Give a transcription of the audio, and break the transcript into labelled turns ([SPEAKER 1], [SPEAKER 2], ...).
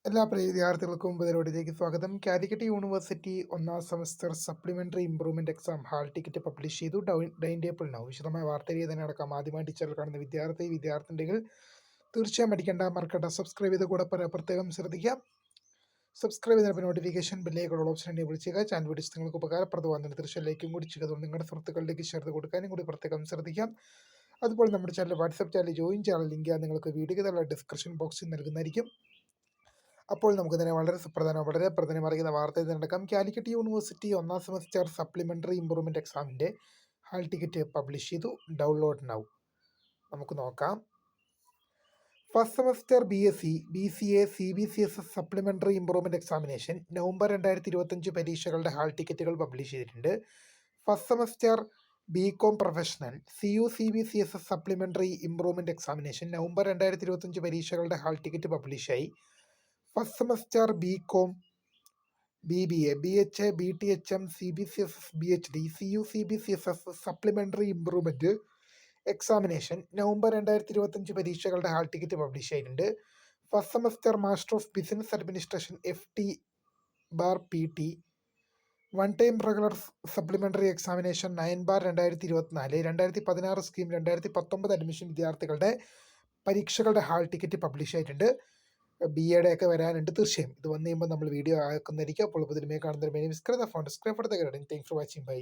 [SPEAKER 1] എല്ലാ പ്രിയ വിദ്യാർത്ഥികൾക്കും പുതിയതിലേക്ക് സ്വാഗതം. കാലിക്കറ്റ് യൂണിവേഴ്സിറ്റി ഒന്നാം semester supplementary improvement exam hall ticket publish ചെയ്തു. Time table now. വിശദമായ വാർത്തയിൽ തന്നെ അടക്കം. ആദ്യമായി ചാനൽ കാണുന്ന വിദ്യാർത്ഥിനികൾ തീർച്ചയായും അടിക്കേണ്ട, മറക്കണ്ട, സബ്സ്ക്രൈബ് ചെയ്ത് കൂടെ പ്രത്യേകം ശ്രദ്ധിക്കാം. സബ്സ്ക്രൈബ് ചെയ്തപ്പോൾ നോട്ടിഫിക്കേഷൻ ബെല്ലേക്കുള്ള ഓപ്ഷൻ എനേബിൾ ചെയ്യുക. ചാനൽ വീഡിയോസ് നിങ്ങൾക്ക് ഉപകാരപ്രദമാകുന്നതിന് തീർച്ചയായും ലൈക്കും കൂടി ചെയ്യുക. അതുകൊണ്ട് നിങ്ങളുടെ സുഹൃത്തുക്കളിലേക്ക് ഷെയർ ചെയ്ത് കൊടുക്കാനും കൂടി പ്രത്യേകം ശ്രദ്ധിക്കാം. അതുപോലെ നമ്മുടെ ചാനൽ വാട്സ്ആപ്പ് ചാനൽ ജോയിൻ ചെയ്യാനുള്ള ലിങ്ക് നിങ്ങൾക്ക് വീഡിയോയുടെ ഡിസ്ക്രിപ്ഷൻ ബോക്സിൽ നൽകുന്നതായിരിക്കും. അപ്പോൾ നമുക്ക് തന്നെ വളരെ പ്രധാനം അറിയുന്ന വാർത്തയിൽ നടക്കാം. കാലിക്കറ്റ് യൂണിവേഴ്സിറ്റി ഒന്നാം സെമസ്റ്റർ സപ്ലിമെന്ററി ഇംപ്രൂവ്മെന്റ് എക്സാമിന്റെ ഹാൾ ടിക്കറ്റ് പബ്ലിഷ് ചെയ്തു. Download now. നമുക്ക് നോക്കാം. First semester BSc, BCA, CBCSS supplementary improvement examination November 2025 പരീക്ഷകളുടെ ഹാൾ ടിക്കറ്റുകൾ പബ്ലിഷ് ചെയ്തിട്ടുണ്ട്. First semester BCom professional CUCBCSS supplementary improvement examination November 2025 പരീക്ഷകളുടെ ഹാൾ ടിക്കറ്റ് പബ്ലിഷായി. First semester BCom, BBA, BHA, BTHM, CBCSS, BHD, CUCBCSS supplementary improvement examination November 2025 പരീക്ഷകളുടെ hall ticket publish ചെയ്തിട്ടുണ്ട്. First semester master of business administration FT/PT one time regular supplementary examination 9/2024 2016 scheme 2019 admission വിദ്യാർത്ഥികളുടെ പരീക്ഷകളുടെ hall ticket publish ആയിട്ടുണ്ട്. BA ഒക്കെ വരാനുണ്ട്. തീർച്ചയായും ഇത് വന്നു കഴിയുമ്പോൾ നമ്മൾ വീഡിയോ ആക്കുന്നതായിരിക്കും. അപ്പോൾ പുതിയ കാണുന്ന phone describe thanks for watching. By.